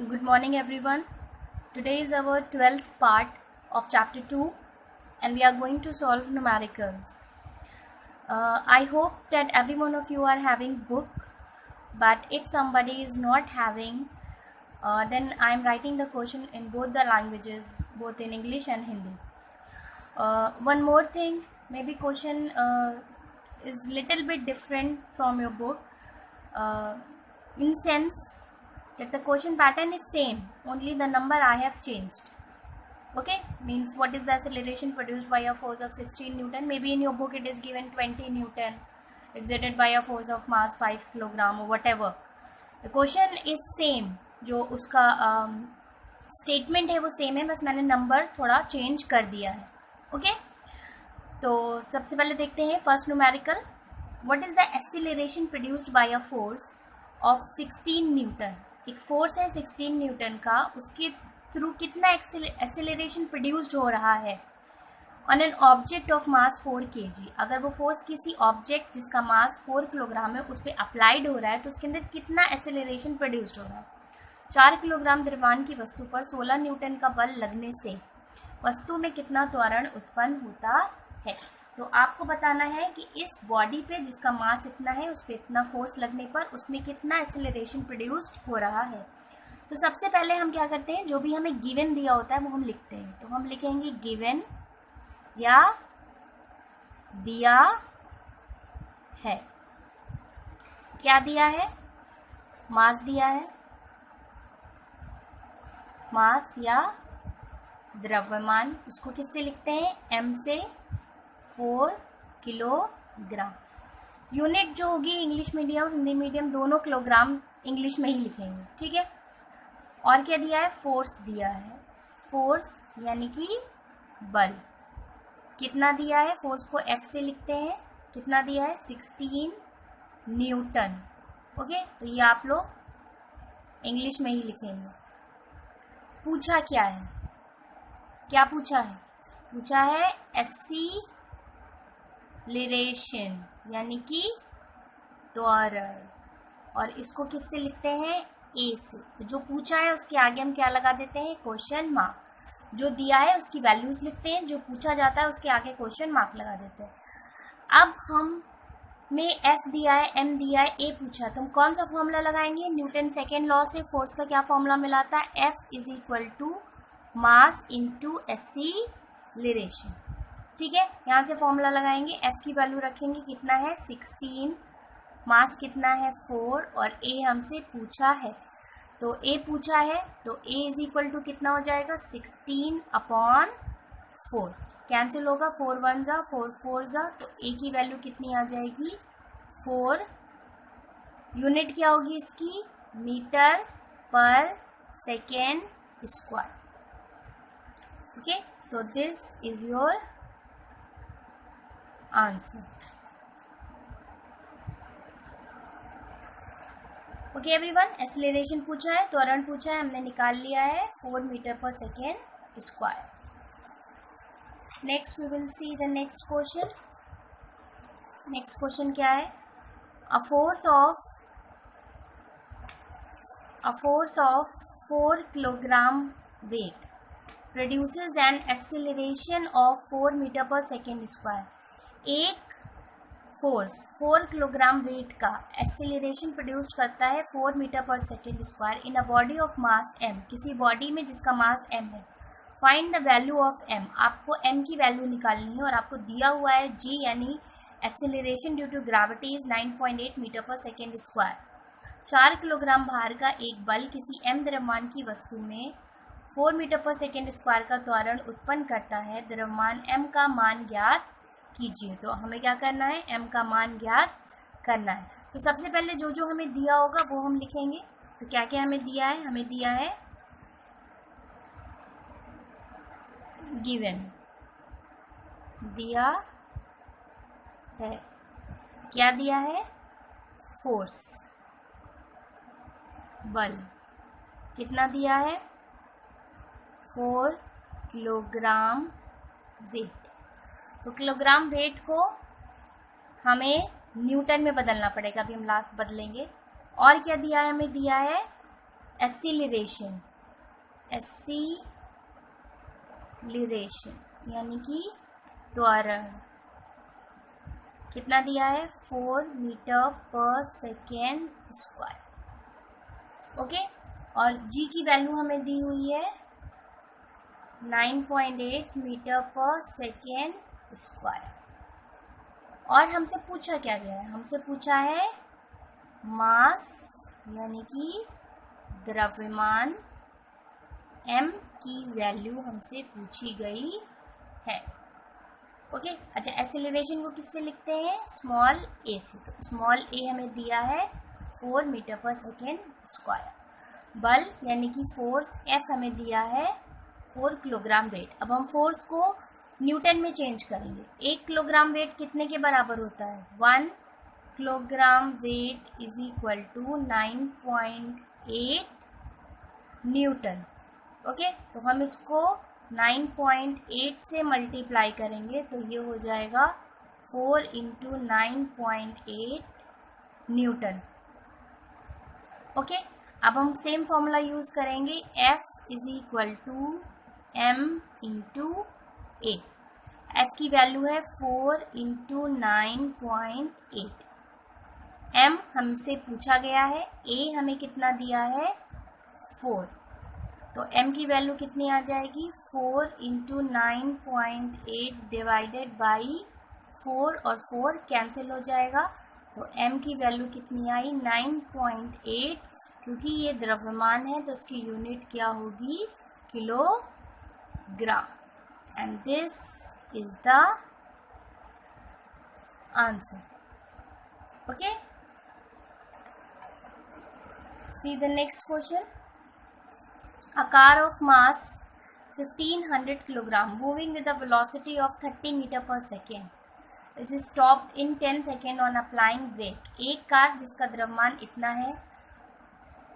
Good morning, everyone. Today is our 12th part of chapter 2, and we are going to solve numericals. I hope that every one of you are having book, but if somebody is not having, then I am writing the question in both the languages, both in English and Hindi. One more thing, maybe question is little bit different from your book, in sense that the question pattern is same, only the number I have changed. Okay, means what is the acceleration produced by a force of 16 Newton? Maybe in your book it is given 20 Newton exerted by a force of mass 5 kilogram or whatever. The question is same, जो उसका statement है वो same है, बस मैंने number थोड़ा change कर दिया है. ओके, तो सबसे पहले देखते हैं first numerical. What is the acceleration produced by a force of 16 Newton? एक फोर्स है 16 न्यूटन का, उसके थ्रू कितना एक्सेलरेशन प्रोड्यूस्ड हो रहा है on an object of mass 4 kg. अगर वो फोर्स किसी ऑब्जेक्ट जिसका मास 4 किलोग्राम है उस पर अप्लाइड हो रहा है तो उसके अंदर कितना एक्सेलरेशन प्रोड्यूस्ड हो रहा है. 4 किलोग्राम द्रव्यमान की वस्तु पर 16 न्यूटन का बल लगने से वस्तु में कितना त्वरण उत्पन्न होता है. तो आपको बताना है कि इस बॉडी पे जिसका मास इतना है उस पर इतना फोर्स लगने पर उसमें कितना एक्सेलरेशन प्रोड्यूस्ड हो रहा है. तो सबसे पहले हम क्या करते हैं, जो भी हमें गिवन दिया होता है वो हम लिखते हैं. तो हम लिखेंगे गिवन या दिया है. क्या दिया है? मास दिया है, मास या द्रव्यमान. इसको किससे लिखते हैं? m से 4 किलोग्राम. यूनिट जो होगी इंग्लिश मीडियम हिंदी मीडियम दोनों किलोग्राम इंग्लिश में ही लिखेंगे. ठीक है. और क्या दिया है? फोर्स दिया है. फोर्स यानी कि बल. कितना दिया है? फोर्स को F से लिखते हैं. कितना दिया है? 16 न्यूटन. ओके, तो ये आप लोग इंग्लिश में ही लिखेंगे. पूछा क्या है? क्या पूछा है? पूछा है एक्सीलरेशन यानी कि त्वरण. और इसको किससे लिखते हैं? ए से. तो जो पूछा है उसके आगे हम क्या लगा देते हैं? Question mark. जो दिया है उसकी वैल्यूज लिखते हैं, जो पूछा जाता है उसके आगे क्वेश्चन मार्क लगा देते हैं. अब हम में एफ दिया है, एम दिया है, ए पूछा, तो हम कौन सा फॉर्मूला लगाएंगे? न्यूटन सेकेंड लॉ से फोर्स का क्या फॉर्मूला मिला था? F is equal to mass into acceleration. ठीक है, यहाँ से फॉर्मूला लगाएंगे. एफ की वैल्यू रखेंगे, कितना है? 16. मास कितना है? 4. और ए हमसे पूछा है, तो ए पूछा है तो ए इज इक्वल टू कितना हो जाएगा? 16/4. कैंसिल होगा, 4 1 जा 4 4 जा, तो ए की वैल्यू कितनी आ जाएगी? 4. यूनिट क्या होगी इसकी? Metre per second square. Okay, so this is your answer. Okay everyone, acceleration पूछा है, त्वरण पूछा है, हमने निकाल लिया है 4 metre per second square. Next we will see the next question. Next question क्या है? A force of 4 kilogram weight produces an acceleration of 4 metre per second square. एक फोर्स 4 किलोग्राम वेट का एक्सेलरेशन प्रोड्यूस करता है 4 metre per second square in a body of mass m. किसी बॉडी में जिसका मास m है. Find the value of m. आपको m की वैल्यू निकालनी है और आपको दिया हुआ है g यानी acceleration due to gravity is 9.8 metre per second square. 4 kilogram भार का एक बल किसी m द्रव्यमान की वस्तु में 4 मीटर पर सेकेंड स्क्वायर का त्वरण उत्पन्न करता है. द्रव्यमान m का मान ज्ञात कीजिए. तो हमें क्या करना है? m का मान ज्ञात करना है. तो सबसे पहले जो जो हमें दिया होगा वो हम लिखेंगे. तो क्या क्या हमें दिया है? हमें दिया है गिवन, दिया है. क्या दिया है? फोर्स, बल. कितना दिया है? 4 किलोग्राम वेट. तो किलोग्राम वेट को हमें न्यूटन में बदलना पड़ेगा. अभी हम लास्ट बदलेंगे. और क्या दिया है? हमें दिया है एसिलरेशन, यानी कि त्वरण कितना दिया है 4 metre per second square. Okay, और जी की वैल्यू हमें दी हुई है 9.8 मीटर पर सेकेंड स्क्वायर। और हमसे पूछा क्या गया है, हमसे पूछा है मास यानी कि द्रव्यमान m की वैल्यू हमसे पूछी गई है। ओके, अच्छा एसिलरेशन को किससे लिखते हैं, स्मॉल a से। तो स्मॉल a हमें दिया है 4 मीटर पर सेकेंड स्क्वायर। बल यानी कि फोर्स F हमें दिया है 4 किलोग्राम वेट। अब हम फोर्स को न्यूटन में चेंज करेंगे। 1 किलोग्राम वेट कितने के बराबर होता है, 1 kilogram weight is equal to 9.8 newton. Okay, तो हम इसको 9.8 से मल्टीप्लाई करेंगे तो ये हो जाएगा 4 इंटू 9.8 न्यूटन। ओके, अब हम सेम फॉर्मूला यूज करेंगे, F is equal to m into A. F की वैल्यू है 4 इंटू 9.8। m हमसे पूछा गया है, a हमें कितना दिया है 4, तो m की वैल्यू कितनी आ जाएगी 4 इंटू 9.8 डिवाइडेड बाई 4 और 4 कैंसिल हो जाएगा। तो m की वैल्यू कितनी आई 9.8। क्योंकि ये द्रव्यमान है तो उसकी यूनिट क्या होगी kilogram. And this is the answer. Okay, C the next question. A car of mass 1500 kg moving with a velocity of 30 meter per second is stopped in 10 seconds on applying brake। एक car जिसका द्रव्यमान इतना है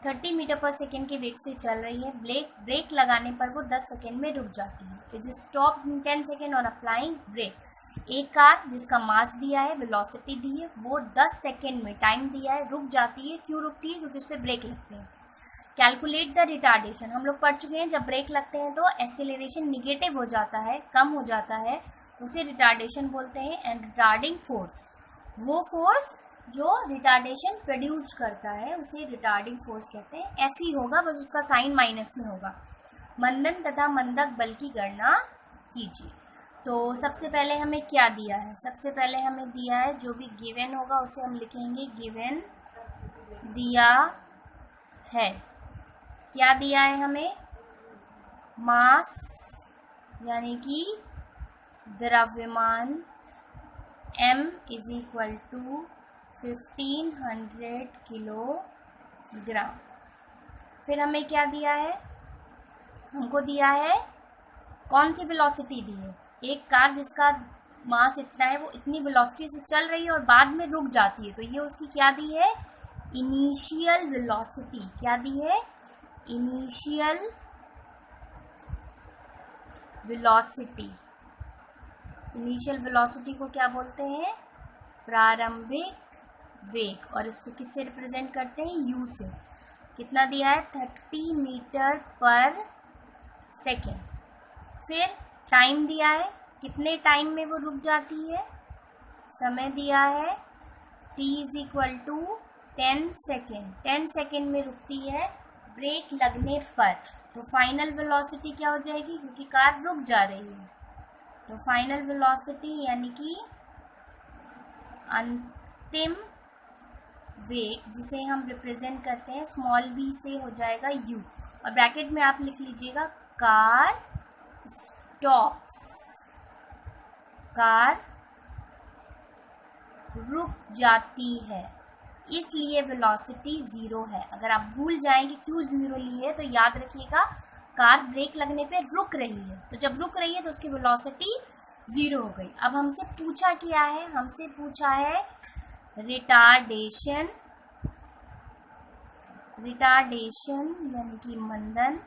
30 metre per second के वेग से चल रही है, ब्रेक लगाने पर वो 10 सेकेंड में रुक जाती है। Is stopped in 10 second on applying brake. एक कार जिसका मास दिया है, वेलोसिटी दी है, वो 10 सेकेंड में टाइम दिया है, रुक जाती है। क्यों रुकती है, क्योंकि उस पर ब्रेक लगते हैं। कैलकुलेट द रिटार्डेशन, हम लोग पढ़ चुके हैं, जब ब्रेक लगते हैं तो एक्सीलरेशन निगेटिव हो जाता है, कम हो जाता है, तो उसे रिटार्डेशन बोलते हैं। एंड रिटार्डिंग फोर्स, वो फोर्स जो रिटार्डेशन प्रोड्यूस करता है उसे रिटार्डिंग फोर्स कहते हैं। एफ ही होगा, बस उसका साइन माइनस में होगा। मंदन तथा मंदक बल की गणना कीजिए। तो सबसे पहले हमें क्या दिया है, सबसे पहले हमें दिया है जो भी गिवन होगा उसे हम लिखेंगे गिवन दिया है। क्या दिया है हमें, मास यानी कि द्रव्यमान m is equal to 1500 kilogram. फिर हमें क्या दिया है, हमको दिया है कौन सी वेलोसिटी दी है, एक कार जिसका मास इतना है वो इतनी वेलोसिटी से चल रही है और बाद में रुक जाती है, तो ये उसकी क्या दी है इनिशियल वेलोसिटी। क्या दी है इनिशियल वेलोसिटी। इनिशियल वेलोसिटी को क्या बोलते हैं, प्रारंभिक वेग। और इसको किससे रिप्रेजेंट करते हैं, u से। कितना दिया है 30 मीटर पर सेकेंड। फिर टाइम दिया है, कितने टाइम में वो रुक जाती है, समय दिया है t is equal to 10 second. 10 second में रुकती है ब्रेक लगने पर। तो फाइनल वेलोसिटी क्या हो जाएगी, क्योंकि कार रुक जा रही है, तो फाइनल वेलोसिटी यानी कि अंतिम वेग जिसे हम रिप्रेजेंट करते हैं स्मॉल v से, हो जाएगा u। और ब्रैकेट में आप लिख लीजिएगा कार स्टॉप्स, कार रुक जाती है, इसलिए वेलोसिटी 0 है। अगर आप भूल जाएंगे क्यों 0 ली है तो याद रखिएगा कार ब्रेक लगने पे रुक रही है, तो जब रुक रही है तो उसकी वेलोसिटी 0 हो गई। अब हमसे पूछा क्या है, हमसे पूछा है रिटार्डेशन। रिटार्डेशन यानी कि मंदन,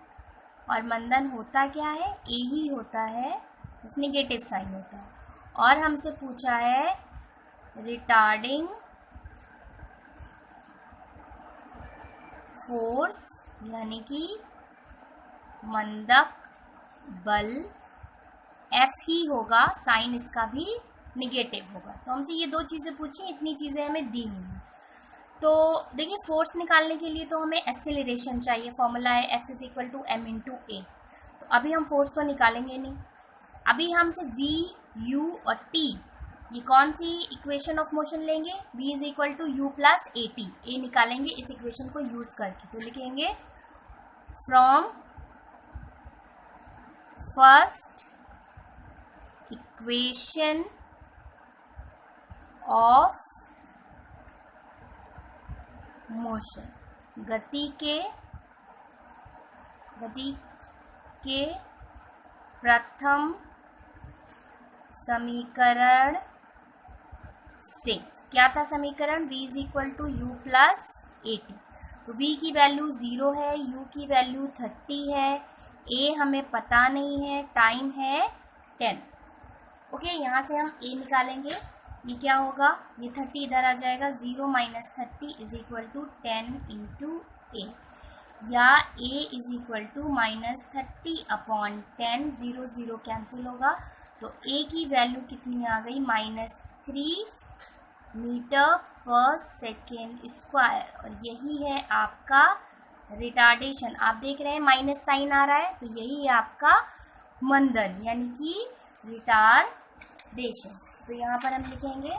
और मंदन होता क्या है, ए ही होता है, बस निगेटिव साइन होता है। और हमसे पूछा है रिटार्डिंग फोर्स यानी कि मंदक बल F ही होगा, साइन इसका भी निगेटिव होगा। तो हमसे ये दो चीज़ें पूछी, इतनी चीज़ें हमें दी हुई हैं। तो देखिए फोर्स निकालने के लिए तो हमें एक्सेलरेशन चाहिए, फॉर्मूला है F = m/a। तो अभी हम फोर्स तो निकालेंगे नहीं, अभी हमसे V, U और T, ये कौन सी इक्वेशन ऑफ मोशन लेंगे, V = u + at, ए निकालेंगे इस इक्वेशन को यूज करके। तो लिखेंगे from first equation of motion, गति के प्रथम समीकरण से, क्या था समीकरण, V = u + at। तो V की वैल्यू 0 है, U की वैल्यू 30 है, A हमें पता नहीं है, टाइम है 10। ओके, यहाँ से हम A निकालेंगे, ये क्या होगा, ये 30 इधर आ जाएगा, 0 - 30 = 10 × A, या A = -30/10, 0 0 कैंसिल होगा। तो A की वैल्यू कितनी आ गई, -3 मीटर/सेकेंड स्क्वायर, और यही है आपका रिटार्डेशन। आप देख रहे हैं माइनस साइन आ रहा है, तो यही है आपका मंदन यानी कि रिटार्डेशन। तो यहाँ पर हम लिखेंगे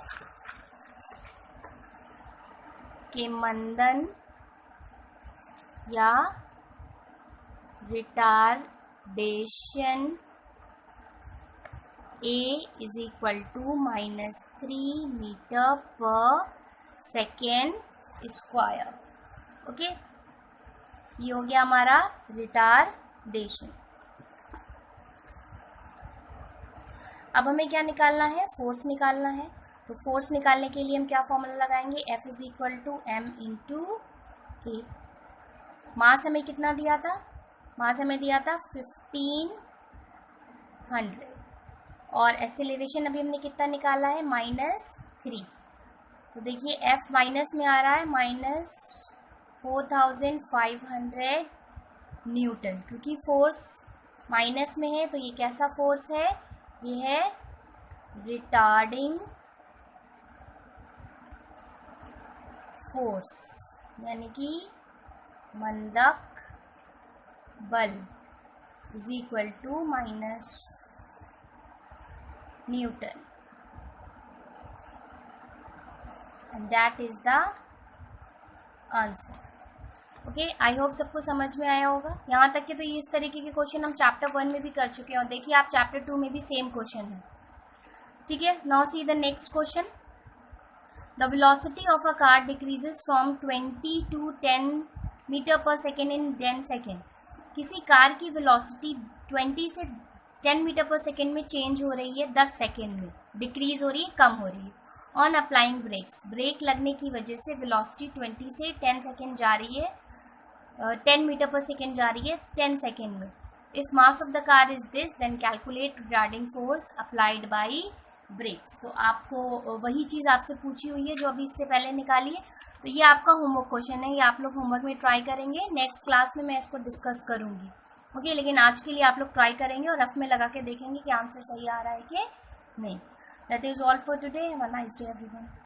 कि मंदन या रिटार्डेशन A = -3 मीटर/सेकेंड स्क्वायर। ओके, ये हो गया हमारा रिटार्डेशन। अब हमें क्या निकालना है, फोर्स निकालना है। तो फोर्स निकालने के लिए हम क्या फॉर्मूला लगाएंगे, F = m/a। मास हमें कितना दिया था, मास हमें दिया था 1500, और एक्सेलरेशन अभी हमने कितना निकाला है, -3। तो देखिए F माइनस में आ रहा है, -4500 न्यूटन, क्योंकि फोर्स माइनस में है। तो ये कैसा फोर्स है, ये है रिटार्डिंग फोर्स, यानी कि मंदक बल = Newton, and that is the answer. Okay, I hope सबको समझ में आया होगा। यहाँ तक कि तो ये इस तरीके के क्वेश्चन हम चैप्टर 1 में भी कर चुके हैं, और देखिए आप चैप्टर 2 में भी सेम क्वेश्चन है। ठीक है, now see the next question. The velocity of a car decreases from 20 to 10 metre per second in 10 second. किसी कार की वेलोसिटी 20 से 10 मीटर/सेकेंड में चेंज हो रही है 10 सेकेंड में, डिक्रीज हो रही है, कम हो रही है। ऑन अप्लाइंग ब्रेक्स, ब्रेक लगने की वजह से वेलोसिटी 20 से 10 सेकेंड जा रही है, 10 मीटर/सेकेंड जा रही है 10 सेकेंड में। If mass of the car is this, then calculate regarding force applied by brakes. तो आपको वही चीज़ आपसे पूछी हुई है जो अभी इससे पहले निकाली है। तो ये आपका होमवर्क क्वेश्चन है, ये आप लोग होमवर्क में ट्राई करेंगे, नेक्स्ट क्लास में मैं इसको डिस्कस करूँगी। ओके, लेकिन आज के लिए आप लोग ट्राई करेंगे और रफ में लगा के देखेंगे कि आंसर सही आ रहा है कि नहीं। That is all for today. Have a nice day everyone.